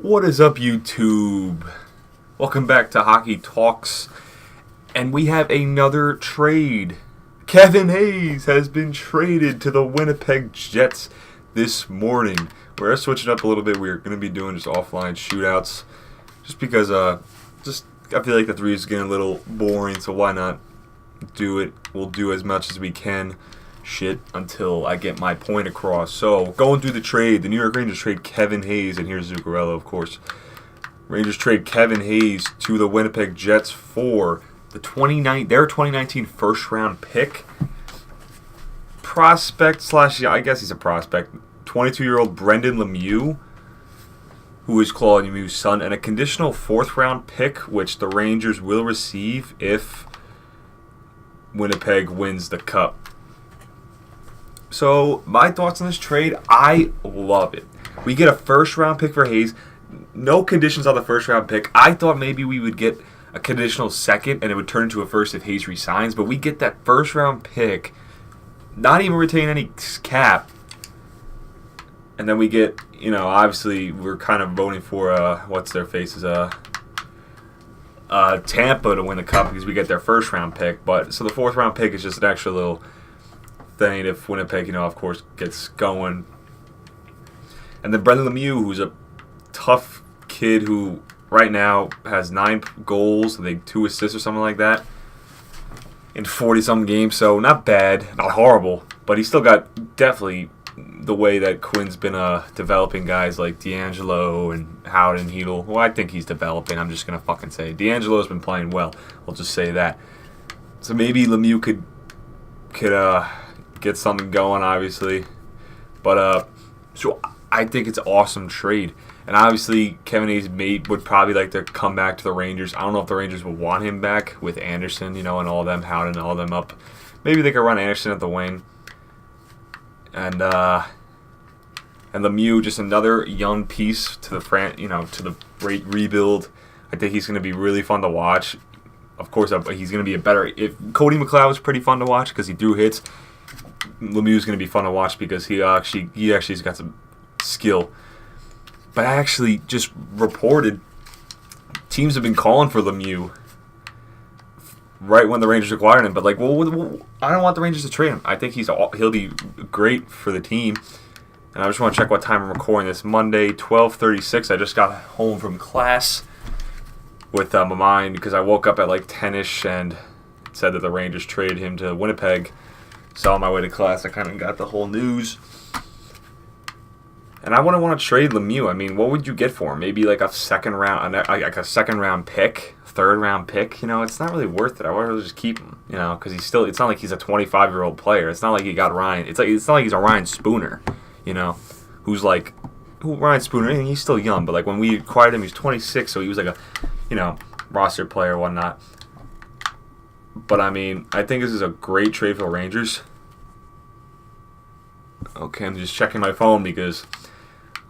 What is up, YouTube? Welcome back to Hockey Talks, and we have another trade. Kevin Hayes has been traded to the Winnipeg Jets this morning. We're switching up a little bit. We're going to be doing just offline shootouts, just because I feel like the three is getting a little boring, so why not do it? We'll do as much as we can. Shit until I get my point across. So, going through the trade, the New York Rangers trade Kevin Hayes, and here's Zuccarello, of course. Rangers trade Kevin Hayes to the Winnipeg Jets for their 2019 first-round pick. Prospect / I guess he's a prospect. 22-year-old Brendan Lemieux, who is Claude Lemieux's son, and a conditional fourth-round pick, which the Rangers will receive if Winnipeg wins the Cup. So, my thoughts on this trade, I love it. We get a first-round pick for Hayes. No conditions on the first-round pick. I thought maybe we would get a conditional second and it would turn into a first if Hayes resigns. But we get that first-round pick, not even retain any cap. And then we get, obviously we're kind of voting for, what's-their-faces, Tampa to win the Cup because we get their first-round pick. But so the fourth-round pick is just an extra little thing if Winnipeg, of course, gets going. And then Brendan Lemieux, who's a tough kid who right now has 9 goals, I think 2 assists or something like that in 40-some games. So not bad, not horrible, but he's still got definitely the way that Quinn's been developing guys like D'Angelo and Howard and Hedl. Well, I think he's developing. I'm just going to fucking say it. D'Angelo's been playing well. We'll just say that. So maybe Lemieux could get something going, obviously. But so I think it's an awesome trade. And obviously, Kevin Hayes would probably like to come back to the Rangers. I don't know if the Rangers would want him back with Anderson, and all them, Howden, and all them up. Maybe they could run Anderson at the wing. And Lemieux, just another young piece to the to the great rebuild. I think he's going to be really fun to watch. Of course, he's going to be a better. If Cody McLeod was pretty fun to watch because he threw hits, Lemieux's going to be fun to watch because he actually has got some skill. But I actually just reported teams have been calling for Lemieux right when the Rangers acquired him. But I don't want the Rangers to trade him. I think he'll be great for the team. And I just want to check what time I'm recording this. Monday, 12:36. I just got home from class with my mind because I woke up at 10-ish and it said that the Rangers traded him to Winnipeg. So on my way to class, I kind of got the whole news. And I wouldn't want to trade Lemieux. I mean, what would you get for him? Maybe a second round, a second round pick, third round pick. It's not really worth it. I would rather just keep him. Because he's still. It's not like he's a 25-year-old player. It's not like he got Ryan. It's not like he's a Ryan Spooner. Who's Ryan Spooner? He's still young, but when we acquired him, he was 26, so he was a roster player or whatnot. But I mean, I think this is a great trade for the Rangers. Okay, I'm just checking my phone because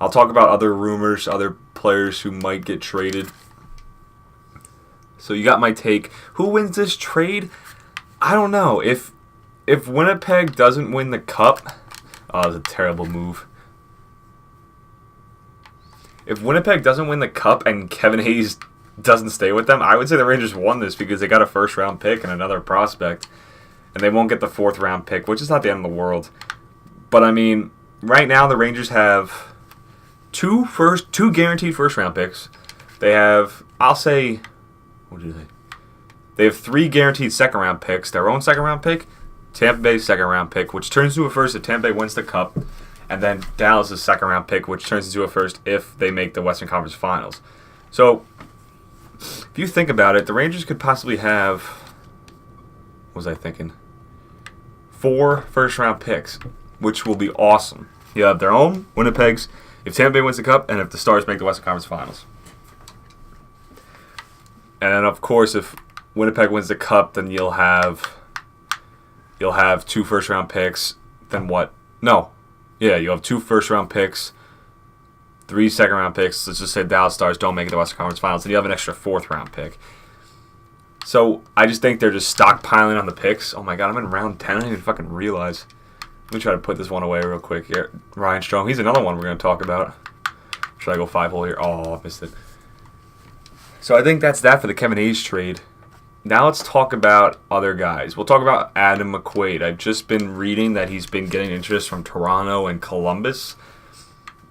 I'll talk about other rumors, other players who might get traded. So you got my take. Who wins this trade? I don't know. If Winnipeg doesn't win the Cup, it's a terrible move. If Winnipeg doesn't win the Cup and Kevin Hayes doesn't stay with them, I would say the Rangers won this because they got a first-round pick and another prospect. And they won't get the fourth-round pick, which is not the end of the world. But, I mean, right now the Rangers have two guaranteed first-round picks. They have, they have 3 guaranteed second-round picks. Their own second-round pick, Tampa Bay's second-round pick, which turns into a first if Tampa Bay wins the Cup. And then Dallas' second-round pick, which turns into a first if they make the Western Conference Finals. So, if you think about it, the Rangers could possibly have, what was I thinking? 4 first-round picks, which will be awesome. You have their own, Winnipeg's, if Tampa Bay wins the Cup, and if the Stars make the Western Conference Finals. And then, of course, if Winnipeg wins the Cup, then you'll have 2 first-round picks. Then what? No. Yeah, you'll have 2 first-round picks, 3 second-round picks. Let's just say Dallas Stars don't make it to the Western Conference Finals. And you have an extra 4th-round pick. So I just think they're just stockpiling on the picks. Oh, my God, I'm in round 10. I didn't even fucking realize. Let me try to put this one away real quick here. Ryan Strome. He's another one we're going to talk about. should I go 5-hole here? Oh, I missed it. So I think that's that for the Kevin Hayes trade. Now let's talk about other guys. We'll talk about Adam McQuaid. I've just been reading that he's been getting interest from Toronto and Columbus.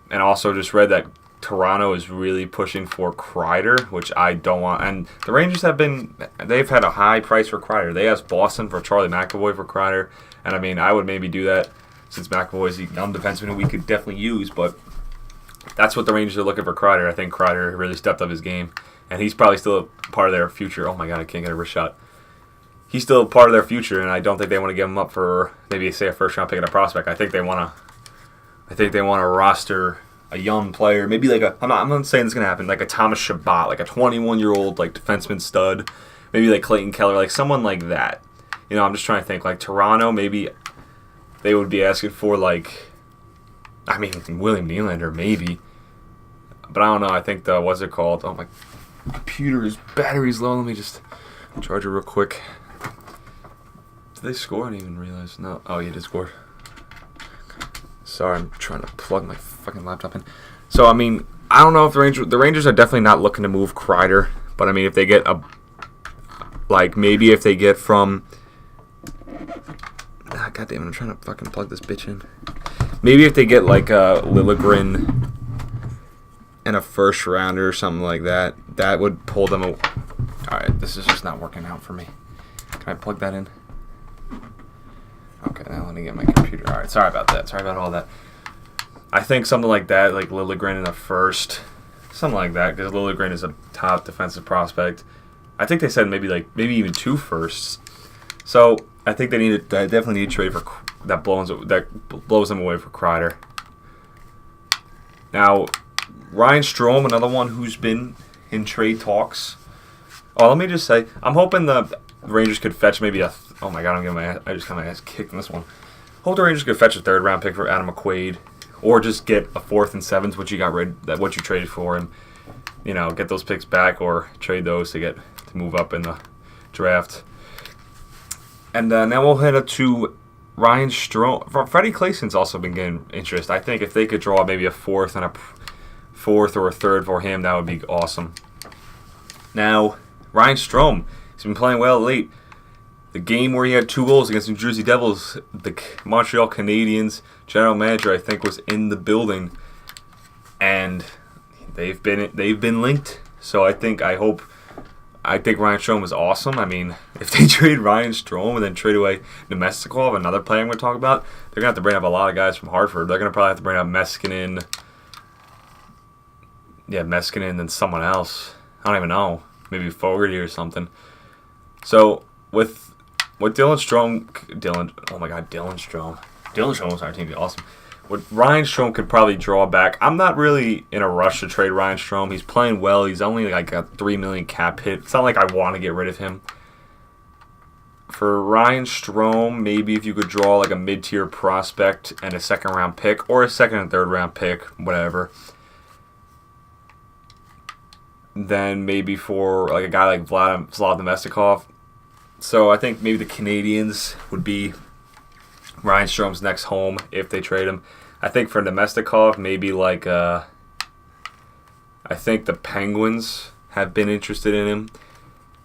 And also just read that Toronto is really pushing for Kreider, which I don't want. And the Rangers they've had a high price for Kreider. They asked Boston for Charlie McAvoy for Kreider. And I mean, I would maybe do that since McAvoy's a young defenseman who we could definitely use. But that's what the Rangers are looking for Kreider. I think Kreider really stepped up his game. And he's probably still a part of their future. Oh my God, I can't get a wrist shot. He's still a part of their future, and I don't think they want to give him up for maybe say a first round pick and a prospect. I think they want to roster a young player, maybe like I'm not saying it's gonna happen, like a Thomas Chabot, like a 21-year-old like defenseman stud, maybe like Clayton Keller, like someone like that. You know, I'm just trying to think like Toronto, maybe they would be asking for like, I mean William Nylander maybe, but I don't know. I think what's it called? Oh my computer's battery's low. Let me just charge it real quick. Did they score? I didn't even realize. No. Oh, you did score. Sorry, I'm trying to plug my fucking laptop in. So, I mean, I don't know if the Rangers are definitely not looking to move Kreider, but I mean, if they get maybe if they get from, God damn it, I'm trying to fucking plug this bitch in. Maybe if they get like a Liljegren and a first rounder or something like that, that would pull them. Alright, this is just not working out for me. Can I plug that in? Okay, now let me get my computer. Alright, sorry about that. Sorry about all that. I think something like that, like Liljegren in a first, something like that, because Liljegren is a top defensive prospect. I think they said maybe even 2 firsts. So I think they definitely need a trade for that blows them away for Kreider. Now, Ryan Strome, another one who's been in trade talks. Oh, let me just say, I'm hoping the Rangers could fetch maybe a. Oh my God, I just got my ass kicked in this one. Hope the Rangers could fetch a 3rd round pick for Adam McQuaid, or just get a 4th and 7th, what you traded for, and you know, get those picks back, or trade those to move up in the draft. And now we'll head up to Ryan Strome. Freddie Claeson's also been getting interest. I think if they could draw maybe a 4th and a 4th or a 3rd for him, that would be awesome. Now, Ryan Strome, he's been playing well late. The game where he had 2 goals against New Jersey Devils, the Montreal Canadiens general manager, I think, was in the building, and they've been linked. So I think Ryan Strome is awesome. I mean, if they trade Ryan Strome and then trade away Nemestikov, another player I'm going to talk about, they're going to have to bring up a lot of guys from Hartford. They're going to probably have to bring up Meskinen. Yeah, Meskinen and someone else. I don't even know. Maybe Fogarty or something. So with Dylan Strome, was our team. Be awesome. What Ryan Strome could probably draw back. I'm not really in a rush to trade Ryan Strome. He's playing well. He's only like a $3 million cap hit. It's not like I want to get rid of him. For Ryan Strome, maybe if you could draw like a mid-tier prospect and a 2nd round pick, or a 2nd and 3rd round pick, whatever. Then maybe for like a guy like Vlad Nemestikov. So I think maybe the Canadiens would be Ryan Strome's next home if they trade him. I think for Nemestikov, maybe like I think the Penguins have been interested in him.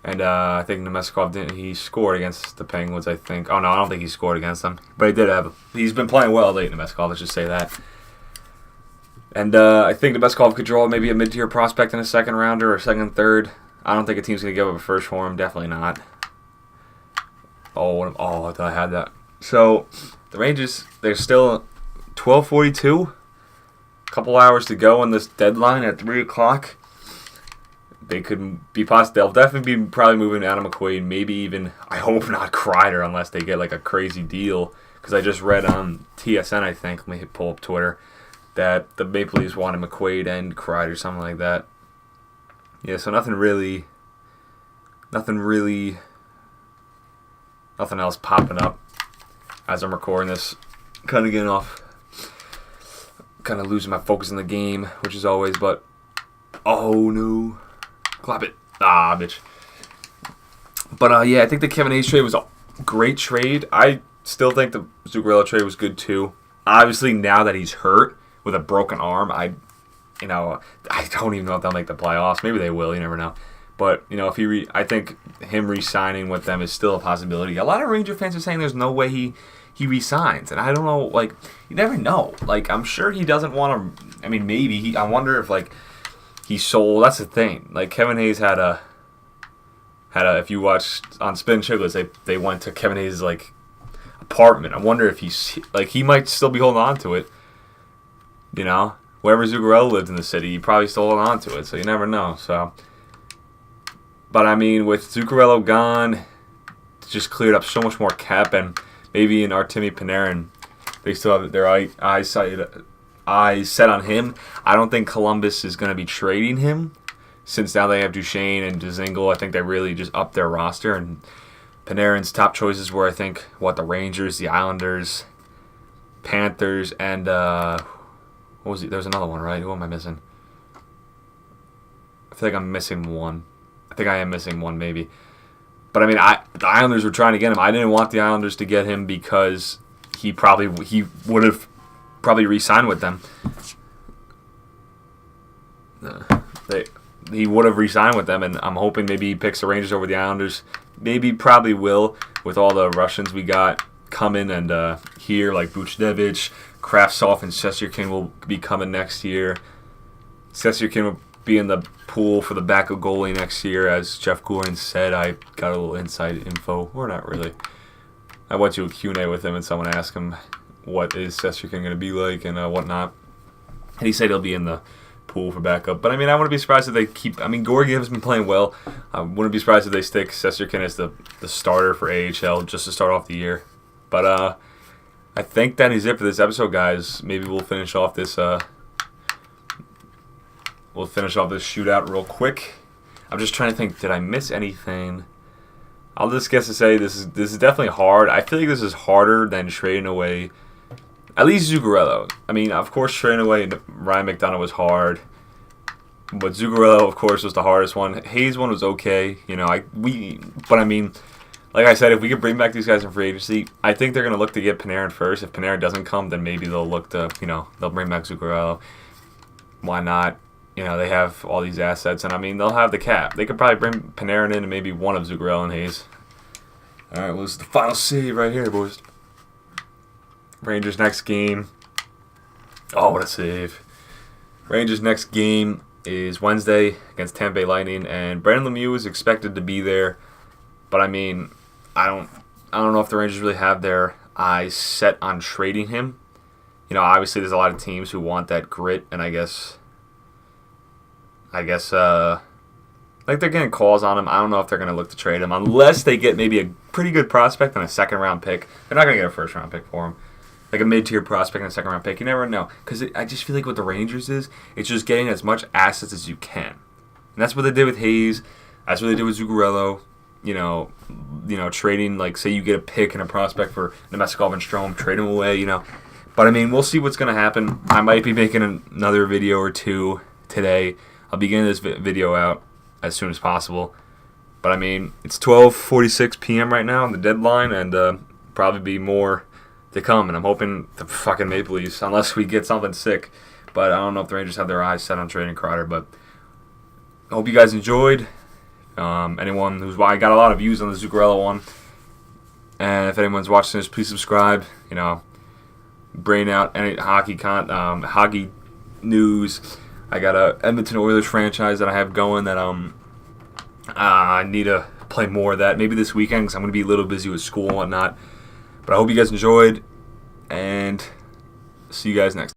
And I think Nemestikov he scored against the Penguins, I think. Oh no, I don't think he scored against them. But he's been playing well late, Nemestikov, let's just say that. And I think Nemestikov could draw maybe a mid-tier prospect in a 2nd rounder or 2nd, 3rd. I don't think a team's going to give up a first for him. Definitely not. Oh, I thought I had that. So, the Rangers, they're still 12:42. A couple hours to go on this deadline at 3 o'clock. They could be possible. They'll definitely be probably moving Adam McQuaid. Maybe even, I hope not Kreider, unless they get like a crazy deal. Because I just read on TSN, I think, let me pull up Twitter, that the Maple Leafs wanted McQuaid and Kreider, something like that. Yeah, so nothing else popping up as I'm recording this. Kind of losing my focus in the game, which is always, but, oh no. Clap it. Ah, bitch. But, yeah, I think the Kevin Hayes trade was a great trade. I still think the Zuccarello trade was good, too. Obviously, now that he's hurt with a broken arm, I don't even know if they'll make the playoffs. Maybe they will. You never know. But if I think him re-signing with them is still a possibility. A lot of Ranger fans are saying there's no way he re-signs, and I don't know. Like, you never know. Like, I'm sure he doesn't want to. I mean, maybe I wonder if he sold. That's the thing. Like, Kevin Hayes had a. If you watched on Spin Chicklets, they went to Kevin Hayes' apartment. I wonder if he might still be holding on to it. Wherever Zuccarello lived in the city, he probably still holding on to it. So you never know. So. But, I mean, with Zuccarello gone, it just cleared up so much more cap. And maybe in Artemi Panarin, they still have their eyes set on him. I don't think Columbus is going to be trading him. Since now they have Duchesne and Dzingel, I think they really just upped their roster. And Panarin's top choices were, I think, the Rangers, the Islanders, Panthers, and what was it? There was another one, right? Who am I missing? I feel like I'm missing one. I think I am missing one, maybe. But, I mean, the Islanders were trying to get him. I didn't want the Islanders to get him because he would have probably re-signed with them. He would have re-signed with them, and I'm hoping maybe he picks the Rangers over the Islanders. Maybe, probably will, with all the Russians we got coming and here, like Buchnevich, Kravtsov, and Shesterkin will be coming next year. Shesterkin will be in the pool for the backup goalie next year, as Jeff Gourin said. I got a little inside info, or not really. I went to a Q&A with him, and someone asked him what is Shesterkin going to be like and whatnot. And he said he'll be in the pool for backup. But, I mean, I wouldn't be surprised if they keep... I mean, Georgiev's been playing well. I wouldn't be surprised if they stick Shesterkin as the starter for AHL just to start off the year. But I think that is it for this episode, guys. Maybe we'll finish off this... We'll finish off this shootout real quick. I'm just trying to think, did I miss anything? I'll just guess to say this is definitely hard. I feel like this is harder than trading away, at least Zuccarello. I mean, of course, trading away Ryan McDonough was hard. But Zuccarello, of course, was the hardest one. Hayes one was okay. But I mean, like I said, if we could bring back these guys in free agency, I think they're going to look to get Panarin first. If Panarin doesn't come, then maybe they'll look to, they'll bring back Zuccarello. Why not? They have all these assets, and I mean, they'll have the cap. They could probably bring Panarin in and maybe one of Zuccarello and Hayes. All right, well, this is the final save right here, boys. Rangers next game. Oh, what a save. Rangers next game is Wednesday against Tampa Bay Lightning, and Brandon Lemieux is expected to be there. But I mean, I don't know if the Rangers really have their eyes set on trading him. Obviously there's a lot of teams who want that grit, and I guess they're getting calls on him. I don't know if they're going to look to trade him unless they get maybe a pretty good prospect and a second-round pick. They're not going to get a first-round pick for him. Like a mid-tier prospect and a second-round pick. You never know. Because I just feel like what the Rangers is, it's just getting as much assets as you can. And that's what they did with Hayes. That's what they did with Zuccarello. Trading, like, say you get a pick and a prospect for Nemestikov and Strome, trade them away, But, I mean, we'll see what's going to happen. I might be making another video or two today. I'll be getting this video out as soon as possible. But, I mean, it's 12:46 p.m. right now on the deadline, and probably be more to come. And I'm hoping the fucking Maple Leafs, unless we get something sick. But I don't know if the Rangers have their eyes set on trading Kreider. But I hope you guys enjoyed. Anyone who's... I got a lot of views on the Zuccarello one. And if anyone's watching this, please subscribe. Brain out any hockey news. I got a Edmonton Oilers franchise that I have going that I need to play more of that. Maybe this weekend because I'm going to be a little busy with school and whatnot. But I hope you guys enjoyed, and see you guys next time.